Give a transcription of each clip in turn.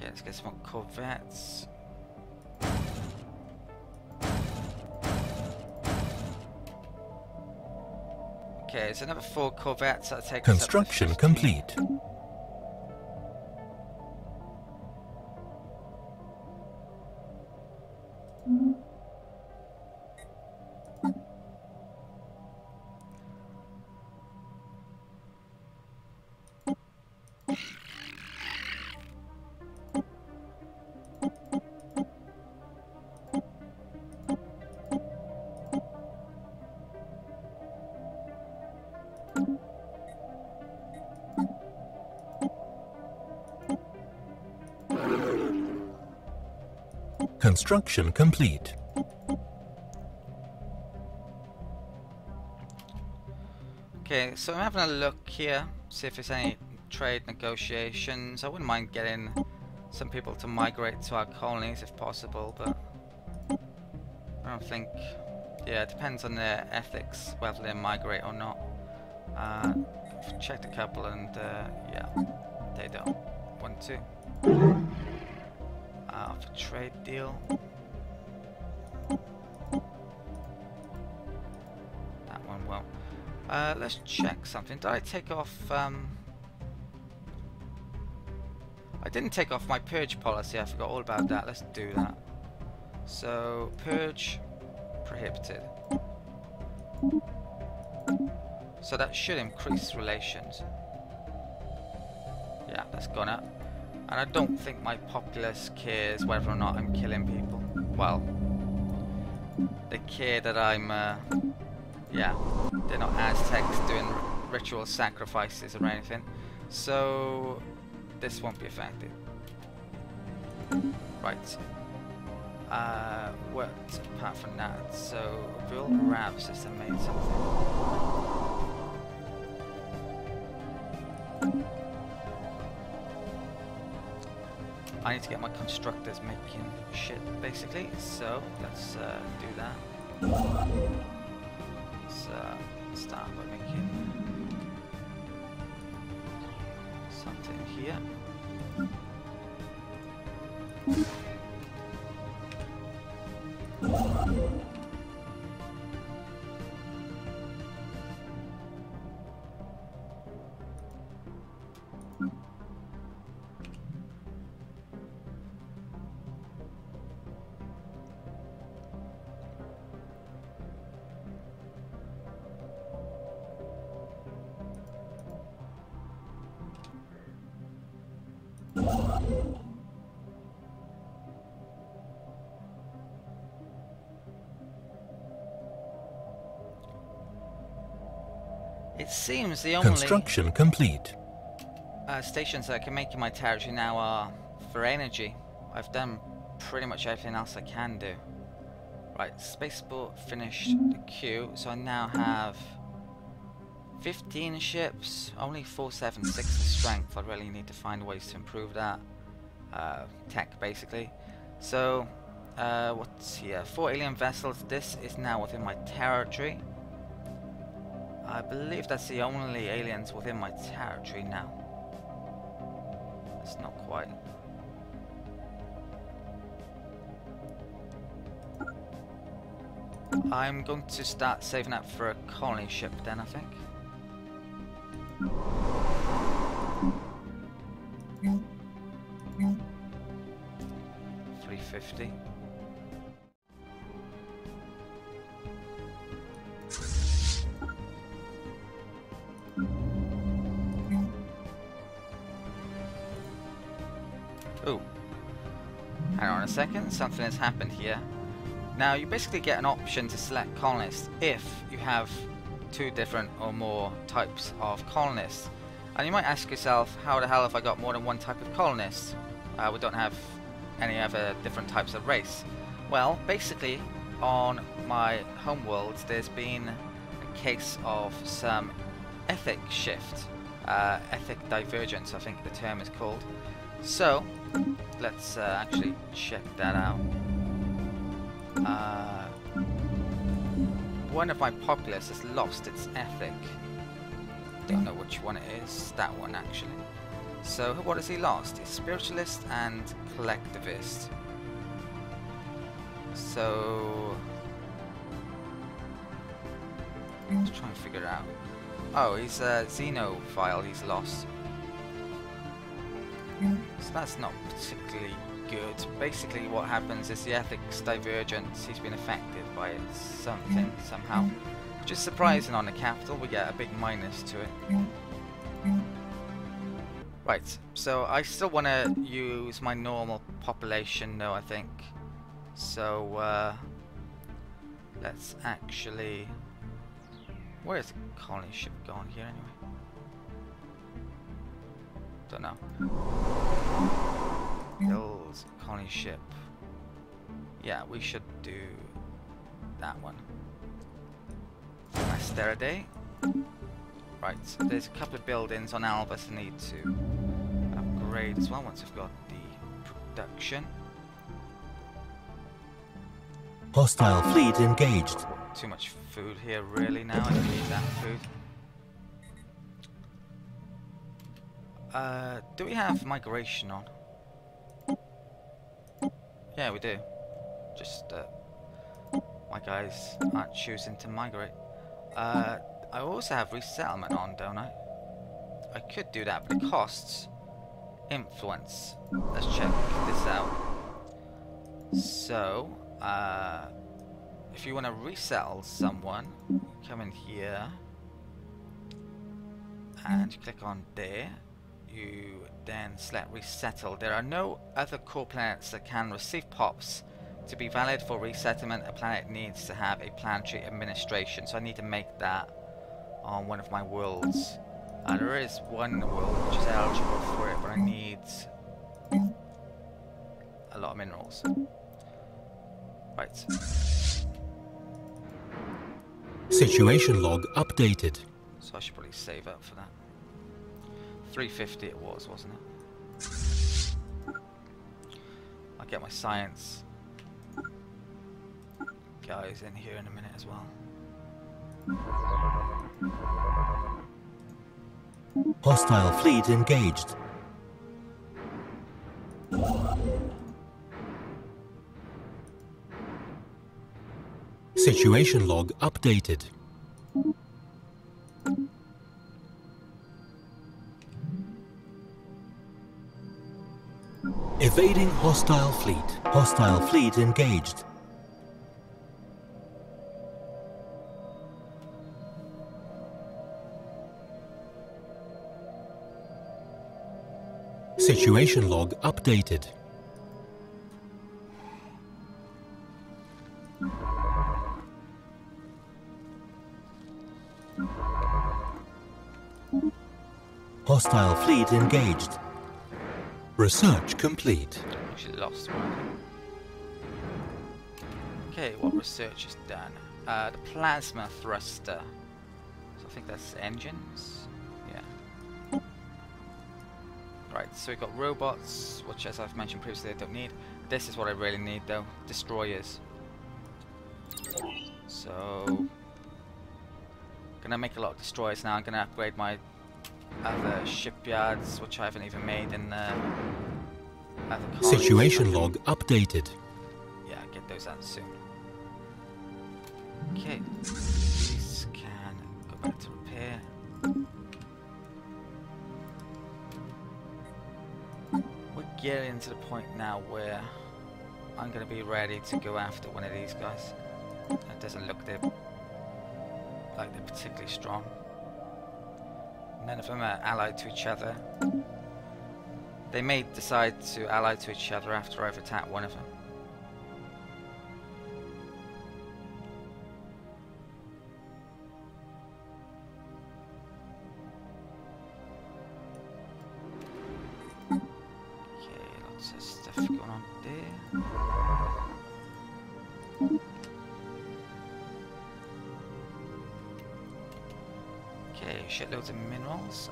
Okay, let's get some more corvettes. Okay, so another 4 corvettes. That takes Construction us up to 15. complete. Construction complete. Okay, so I'm having a look here, see if there's any trade negotiations. I wouldn't mind getting some people to migrate to our colonies if possible, but I don't think... Yeah, it depends on their ethics, whether they migrate or not. I've checked a couple and yeah, they don't want to. For trade deal. That one won't. Let's check something. Did I take off... I didn't take off my purge policy, I forgot all about that. Let's do that. So, purge prohibited. So that should increase relations. Yeah, that's gone up. And I don't think my populace cares whether or not I'm killing people. Well, they care that I'm, yeah, they're not Aztecs doing ritual sacrifices or anything. So, this won't be affected. Right. What apart from that? So, Real Rab system made something. I need to get my constructors making shit, basically. So let's do that. Let's start by making something here. It seems the only Construction complete. stations that I can make in my territory now are for energy. I've done pretty much everything else I can do. Right, spaceport finished the queue, so I now have 15 ships, only 476 strength. I really need to find ways to improve that. Tech, basically. So, what's here? 4 alien vessels. This is now within my territory. I believe that's the only aliens within my territory now. It's not quite. I'm going to start saving up for a colony ship then, I think. $350. Oh, hang on a second, something has happened here. Now you basically get an option to select colonists if you have 2 different or more types of colonists. And you might ask yourself, how the hell have I got more than 1 type of colonist? We don't have any other different types of race. Well, basically on my homeworld there's been a case of some ethic shift, ethic divergence I think the term is called. So let's actually check that out. One of my populace has lost its ethic. Don't know which one it is. That one actually. So what has he lost? He's Spiritualist and Collectivist. So let's try and figure it out. Oh, he's a Xenophile, he's lost. So that's not particularly good. Basically what happens is the ethics divergence, he's been affected by it somehow. Which is surprising on the capital, we get a big minus to it. Right, so I still want to use my normal population though, I think. So let's actually... Where's the colony ship going here anyway? Don't know. Hills colony ship. Yeah, we should do that one. Austerity. Right, so there's a couple of buildings on Albus I need to upgrade as well once I've got the production. Hostile fleet engaged. Too much food here really now, I don't need that food. Do we have migration on? Yeah, we do. Just my guys aren't choosing to migrate. I also have resettlement on, don't I? I could do that, but it costs influence. Let's check this out. So, if you want to resettle someone, come in here and you click on there. You then select resettle. There are no other core planets that can receive pops. To be valid for resettlement, a planet needs to have a planetary administration. So I need to make that on one of my worlds. There is one world which is eligible for it, but I need a lot of minerals. Right. Situation log updated. So I should probably save up for that. 350 it was, wasn't it? I'll get my science guys in here in a minute as well. Hostile fleet engaged. Situation log updated. Evading hostile fleet. Hostile fleet engaged. Situation log updated. Hostile fleet engaged. Research complete. Actually lost one. Okay, what research is done? The plasma thruster. So I think that's engines. Yeah. Right, so we've got robots, which as I've mentioned previously I don't need. This is what I really need though. Destroyers. So gonna make a lot of destroyers now. I'm gonna upgrade my other shipyards, which I haven't even made in the other colonies. Situation log updated. Yeah, get those out soon. Okay, these can go back to repair. We're getting to the point now where I'm going to be ready to go after one of these guys. It doesn't look like they're particularly strong. None of them are allied to each other. They may decide to ally to each other after I've attacked one of them. Okay, lots of stuff going on there. Okay, shitloads of minerals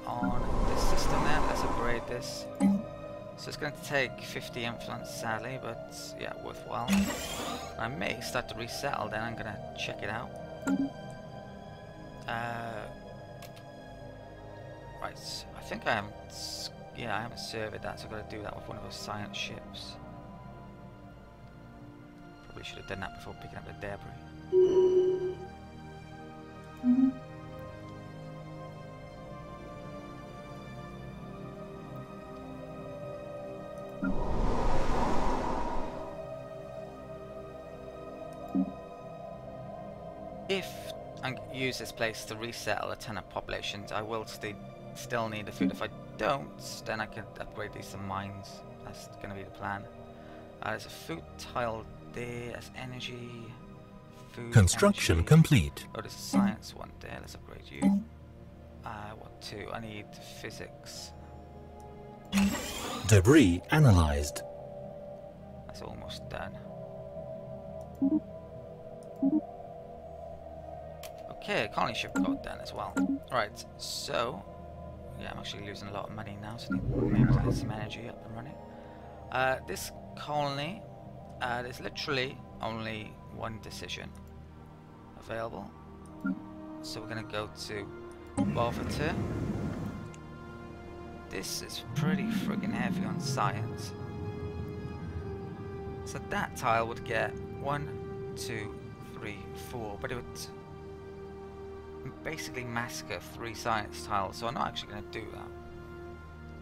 on this system there. Let's upgrade this. So it's going to take 50 influence, sadly, but yeah, worthwhile. I may start to resettle then. I'm going to check it out. Right, Right, I think I haven't... Yeah, I haven't surveyed that, so I've got to do that with one of those science ships. Probably should have done that before picking up the debris. If I use this place to resettle a ton of populations, I will still need the food. If I don't, then I can upgrade these to mines. That's going to be the plan. There's a food tile there, there's energy, food, Construction energy. complete. Oh, there's a science one there, let's upgrade you. What to? I need physics. Debris analyzed. That's almost done. Okay, colony ship got done as well. Right, so yeah, I'm actually losing a lot of money now, so I need maybe to get some energy up and running. This colony, there's literally only one decision available. So we're gonna go to Bovater. This is pretty friggin' heavy on science. So that tile would get 1, 2, 3, 4, but it would basically massacre 3 science tiles, so I'm not actually going to do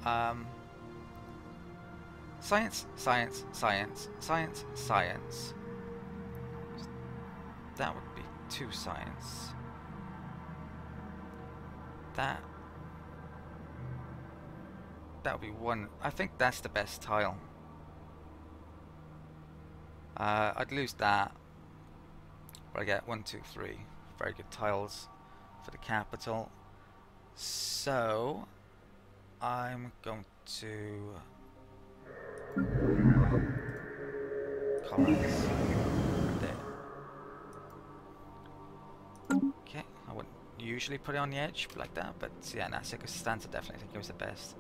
that. Science, science, science, science, science. That would be 2 science. That would be 1. I think that's the best tile. I'd lose that, but I get 1, 2, 3 very good tiles for the capital. So I'm going to colonize there. Okay, I wouldn't usually put it on the edge like that, but yeah, in that circumstance I definitely think it was the best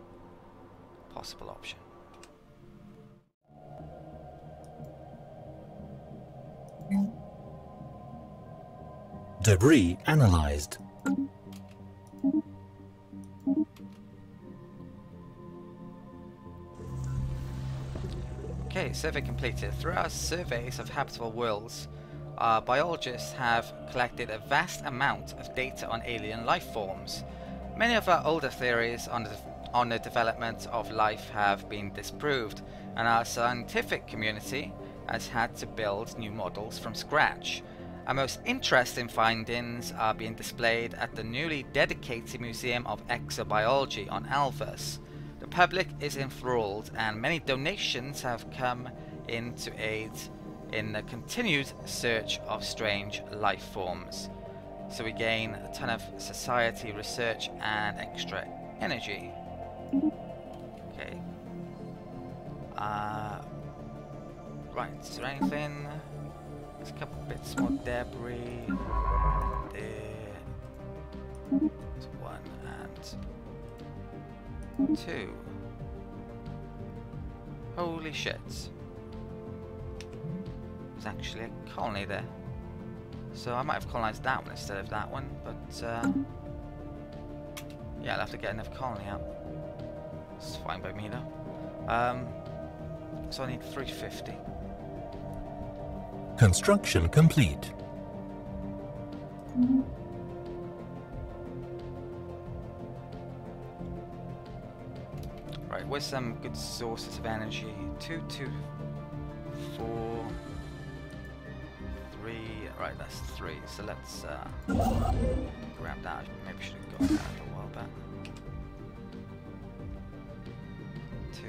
possible option. Debris analyzed. Okay, survey completed. Through our surveys of habitable worlds, our biologists have collected a vast amount of data on alien life forms. Many of our older theories on the development of life have been disproved, and our scientific community has had to build new models from scratch. Our most interesting findings are being displayed at the newly dedicated Museum of Exobiology on Alvus. The public is enthralled, and many donations have come in to aid in the continued search of strange life forms. So we gain a ton of society research and extra energy. Okay. Right, is there anything? There's a couple bits more debris. There. There's 1 and 2. Holy shit. There's actually a colony there. So I might have colonized that one instead of that one, but yeah, I'll have to get another colony out. It's fine by me though. So I need 350. Construction complete. Right, where's some good sources of energy? 2, 2, 4, 3. Right, that's 3. So let's grab that. Maybe I should have got that a little while back. 2.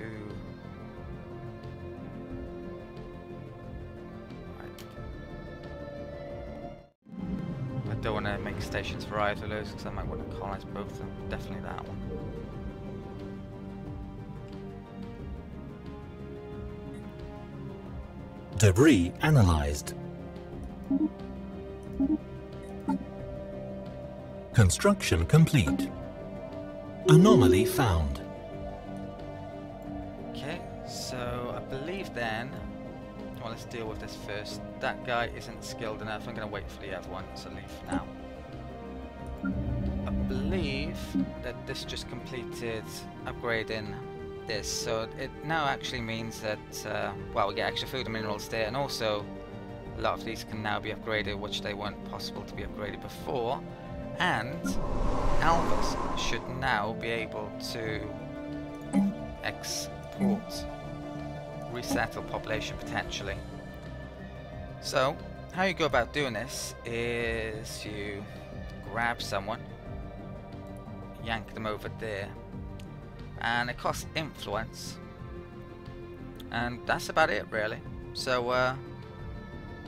I don't want to make stations for either of those because I might want to colonize both of them. Definitely that one. Debris analyzed. Construction complete. Anomaly found. Okay, so I believe then... Well, let's deal with this first. That guy isn't skilled enough. I'm going to wait for the other one, so leave for now. I believe that this just completed upgrading this, so it now actually means that, well, we get extra food and minerals there, and also a lot of these can now be upgraded, which they weren't possible to be upgraded before, and Alvis should now be able to export, resettle population potentially. So, how you go about doing this is you grab someone, yank them over there, and it costs influence, and that's about it really. So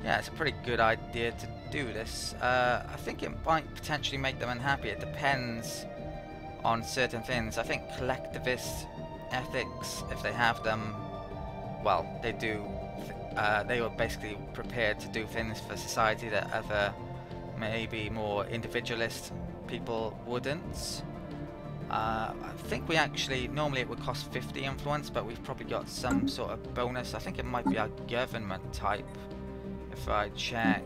yeah, it's a pretty good idea to do this. I think it might potentially make them unhappy. It depends on certain things. I think collectivist ethics, if they have them, well, they do. They were basically prepared to do things for society that other, maybe more individualist people wouldn't. I think we actually, normally it would cost 50 influence, but we've probably got some sort of bonus. I think it might be our government type. If I check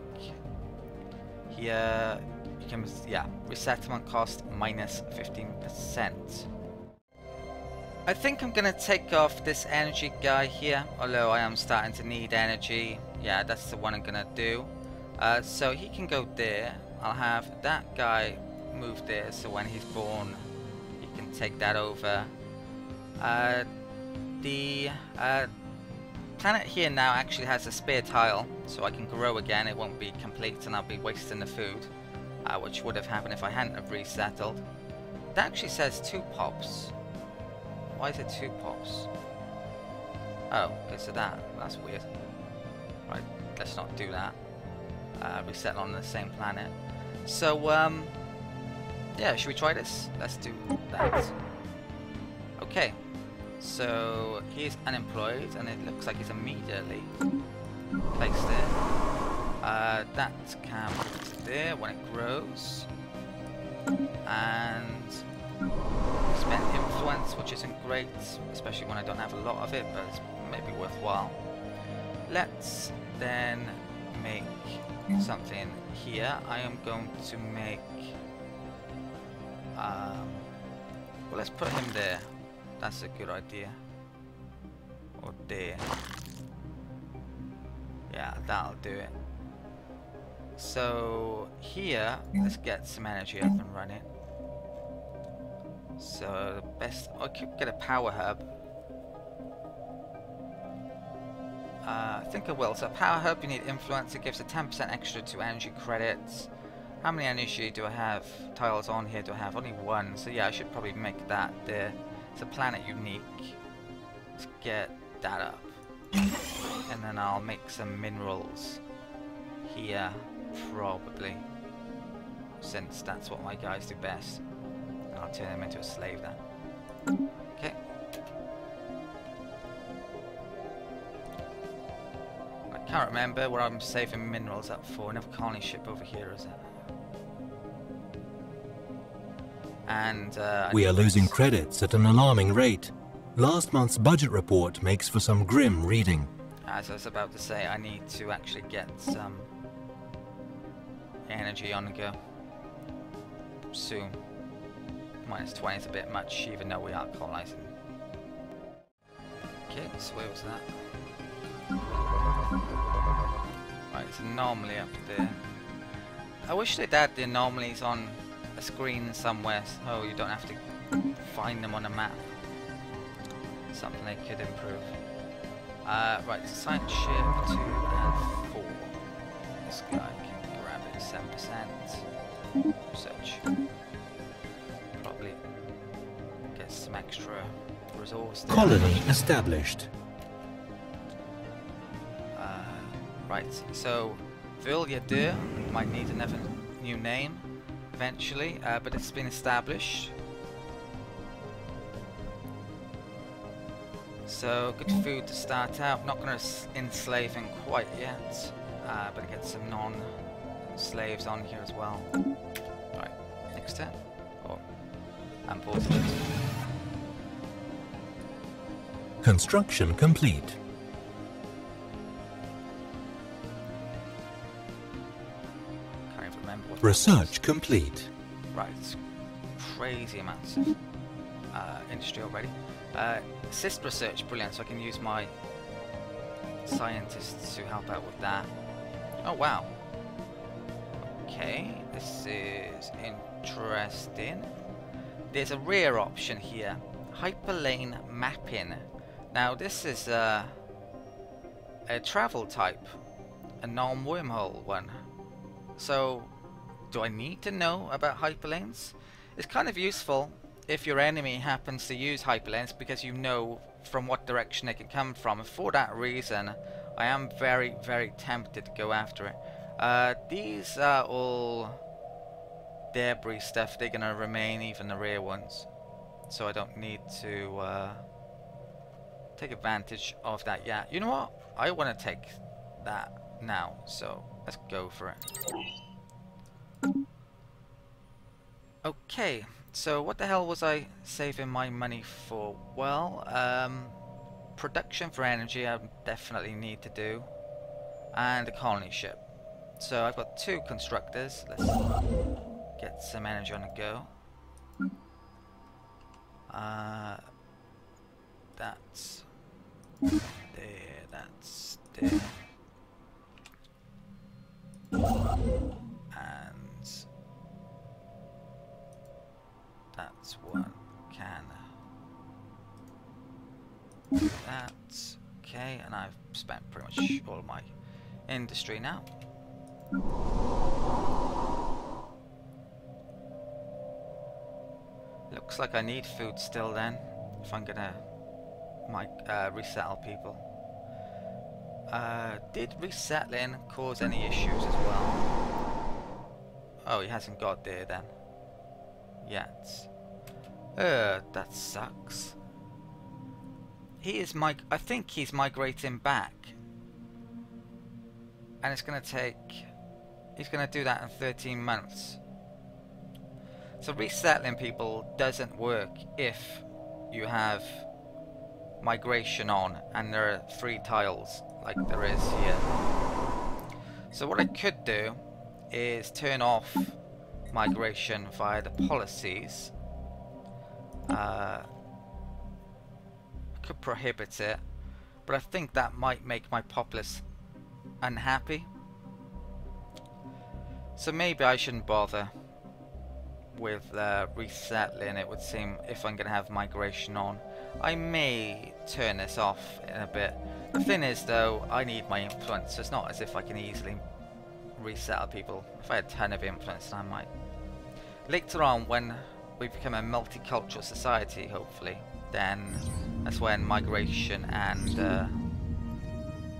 here, you can, yeah, resettlement cost minus 15%. I think I'm gonna take off this energy guy here, although I am starting to need energy. Yeah, that's the one I'm gonna do. So he can go there. I'll have that guy move there, so when he's born, he can take that over. The planet here now actually has a spare tile, so I can grow again. It won't be complete, and I'll be wasting the food, which would have happened if I hadn't have resettled. That actually says 2 pops. Why is it 2 pops? Oh, okay, so that's weird. Right, let's not do that. Resettle on the same planet. So, yeah, should we try this? Let's do that. Okay, so he's unemployed, and it looks like he's immediately placed there. That can move to there when it grows. And spend influence, which isn't great, especially when I don't have a lot of it, but it's maybe worthwhile. Let's then make something here. I am going to make well, let's put him there. That's a good idea. Or there. Yeah, that'll do it. So here, let's get some energy up and running. So the best, I could get a power hub. I think I will. So power hub, you need influence. It gives a 10% extra to energy credits. How many energy do I have? Tiles on here do I have? Only 1. So yeah, I should probably make that there. It's a planet unique. Let's get that up. And then I'll make some minerals here, probably. Since that's what my guys do best. And I'll turn them into a slave then. Okay. I can't remember what I'm saving minerals up for. Another colony ship over here, is it? And we are losing credits at an alarming rate. Last month's budget report makes for some grim reading. As I was about to say, I need to actually get some energy on the go soon. Minus 20 is a bit much, even though we are colonizing. Okay, so where was that? Right, it's an anomaly up there. I wish they'd add the anomalies on a screen somewhere, so you don't have to find them on a map. Something they could improve. Right, science ship 2 and 4. This guy can grab it 7%. Research. Probably get some extra resource there. Colony established. Right, so Villiers might need another new name eventually, but it's been established. So good food to start out. Not going to enslave him quite yet, but get some non-slaves on here as well. Right, next turn. Oh, and pause it. Construction complete. Can't even remember what Research complete. Right, crazy amounts of industry already. Assist research, brilliant, so I can use my scientists to help out with that. Oh wow. Okay, this is interesting. There's a rare option here, hyperlane mapping. Now this is a travel type, a non-wormhole one. So do I need to know about hyperlanes? It's kind of useful if your enemy happens to use hyperlanes, because you know from what direction they can come from, and for that reason I am very, very tempted to go after it. These are all debris stuff, they're gonna remain, even the rare ones, so I don't need to take advantage of that yet. You know what? I want to take that now, so let's go for it. Okay, so what the hell was I saving my money for? Well, production for energy I definitely need to do, and a colony ship. So I've got 2 constructors. Let's get some energy on the go. That's there, that's there. And that's 1 can. That's okay, and I've spent pretty much all my industry now. Looks like I need food still then, if I'm gonna resettle people. Did resettling cause any issues as well? Oh, he hasn't got there then. Yet. That sucks. He is I think he's migrating back. And it's gonna take... He's gonna do that in 13 months. So resettling people doesn't work if you have migration on and there are 3 tiles like there is here. So what I could do is turn off migration via the policies. I could prohibit it, but I think that might make my populace unhappy. So maybe I shouldn't bother with resettling, it would seem, if I'm going to have migration on. I may turn this off in a bit. The thing is though, I need my influence, so it's not as if I can easily resettle people. If I had a ton of influence, I might. Later on, when we become a multicultural society, hopefully, then that's when migration and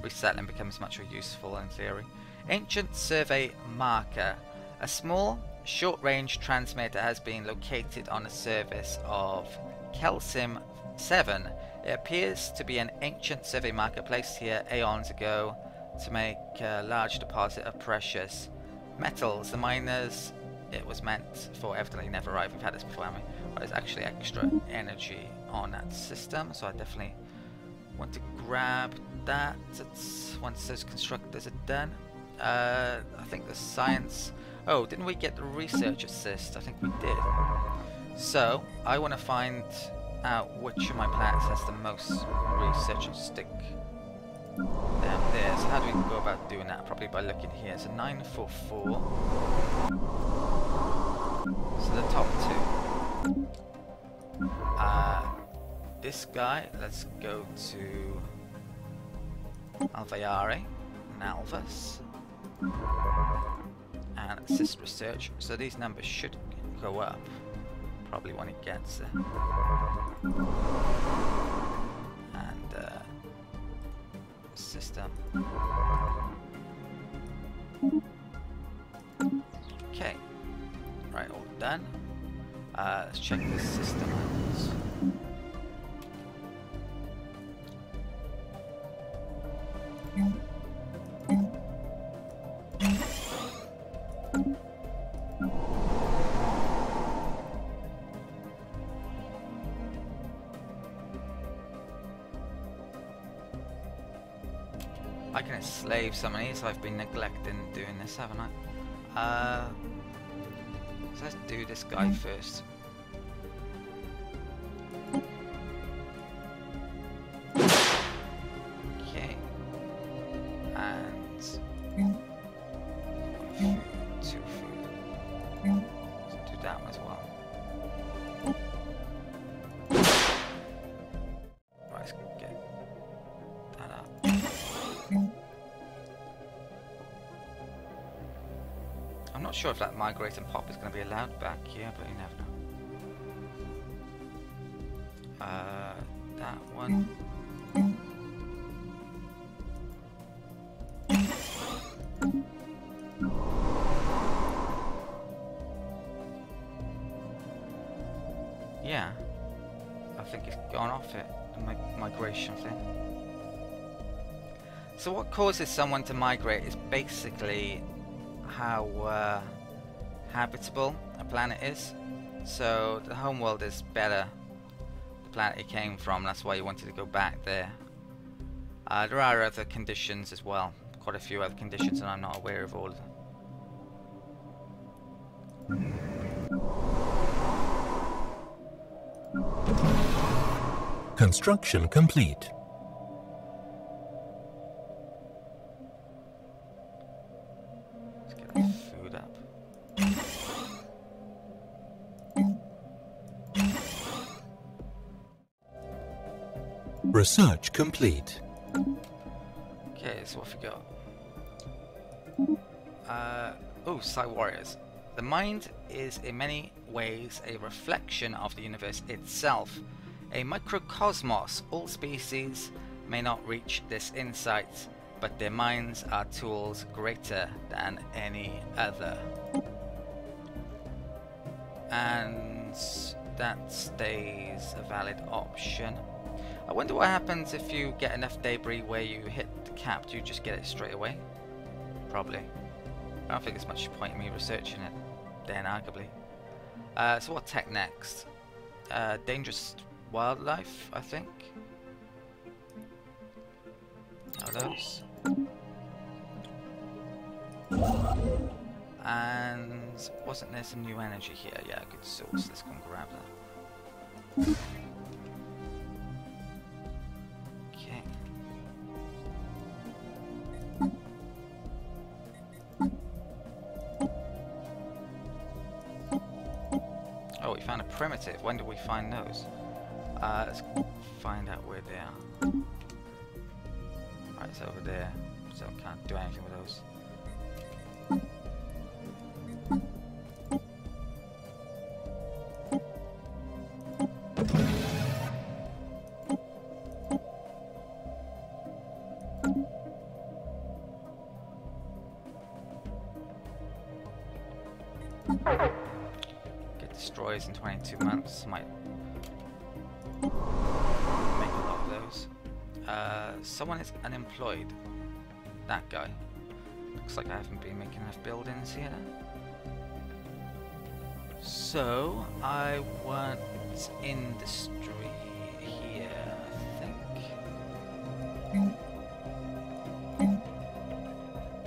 resettling becomes much more useful in theory. Ancient Survey Marker. A small short-range transmitter has been located on the surface of Kelsim 7. It appears to be an ancient survey marker placed here aeons ago to make a large deposit of precious metals. The miners it was meant for evidently never arrived. We've had this before, haven't we? But there's actually extra energy on that system, so I definitely want to grab that. Once those constructors are done. I think the science... Oh, didn't we get the research assist? I think we did. So, I want to find out which of my planets has the most research and stick down there. So how do we go about doing that? Probably by looking here. So 944. So the top 2. This guy, let's go to Alveare and Alvas. And assist research, so these numbers should go up probably when it gets there. And system. Okay, right, all done. Let's check the system out. I can enslave some of these. I've been neglecting doing this, haven't I? So let's do this guy first. not sure if that migrating pop is going to be allowed back here, but you never know. That one. Yeah, I think it's gone off it, the migration thing. So what causes someone to migrate is basically how habitable a planet is. So the home world is better, the planet he came from, that's why he wanted to go back there. There are other conditions as well, quite a few other conditions, and I'm not aware of all of them. Construction complete. Let's get the food up. Research complete. Okay, so what have we got? Oh, Psi Warriors. The mind is in many ways a reflection of the universe itself. A microcosmos. All species may not reach this insight, but their minds are tools greater than any other. And that stays a valid option. I wonder what happens if you get enough debris where you hit the cap. Do you just get it straight away? Probably. I don't think there's much point in me researching it then, arguably. So what tech next? Dangerous wildlife, I think. Are those? And wasn't there some new energy here? Yeah, good source. Let's go and grab that. Okay. Oh, we found a primitive. When did we find those? Let's find out where they are. Right, it's over there, so can't do anything with those. Get destroyers in 22 months, might make a lot of those. Someone is unemployed. That guy. Looks like I haven't been making enough buildings here. So I want industry here, I think.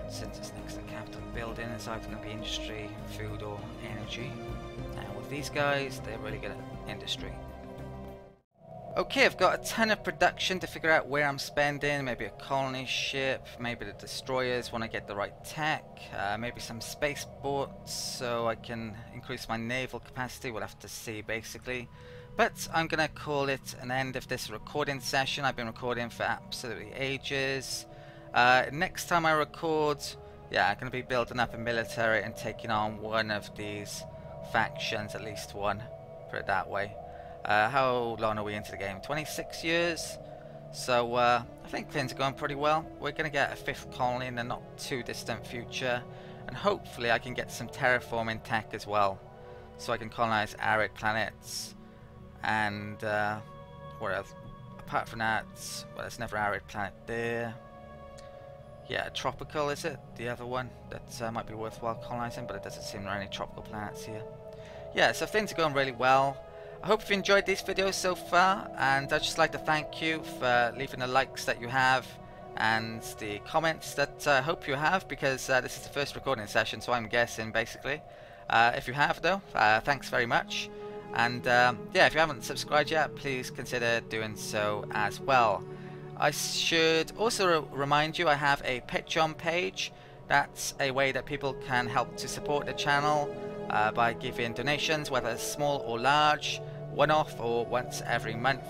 Since it's next to the capital building, it's either going to be industry, food, or energy. And with these guys, they're really good at industry. Okay, I've got a ton of production to figure out where I'm spending. Maybe a colony ship, maybe the destroyers when I get the right tech, maybe some space boats so I can increase my naval capacity. We'll have to see, basically. But I'm going to call it an end of this recording session. I've been recording for absolutely ages. Next time I record, yeah, I'm going to be building up a military and taking on one of these factions, at least one, put it that way. How long are we into the game? 26 years? So I think things are going pretty well. We're going to get a 5th colony in the not too distant future, and hopefully I can get some terraforming tech as well, so I can colonize arid planets. And what else? Apart from that, well, there's never arid planet there. Yeah, tropical is it? The other one that might be worthwhile colonizing, but it doesn't seem there are any tropical planets here. Yeah, so things are going really well. I hope you've enjoyed these videos so far, and I'd just like to thank you for leaving the likes that you have and the comments that I hope you have, because this is the first recording session, so I'm guessing basically. If you have though, thanks very much. And yeah, if you haven't subscribed yet, please consider doing so as well. I should also remind you I have a Patreon page. That's a way that people can help to support the channel by giving donations, whether small or large, one-off or once every month.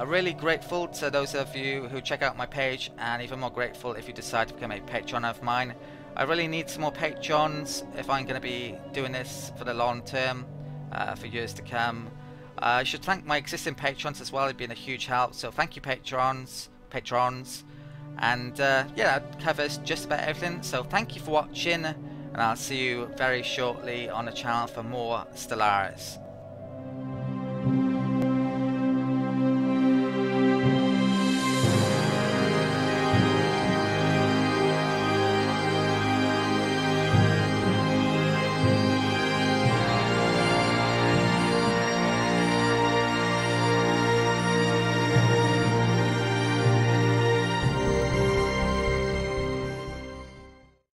Really grateful to those of you who check out my page, and even more grateful if you decide to become a patron of mine. I really need some more patrons if I'm going to be doing this for the long term, for years to come. I should thank my existing patrons as well. They've been a huge help, so thank you patrons. And yeah, that covers just about everything, so thank you for watching, and I'll see you very shortly on the channel for more Stellaris.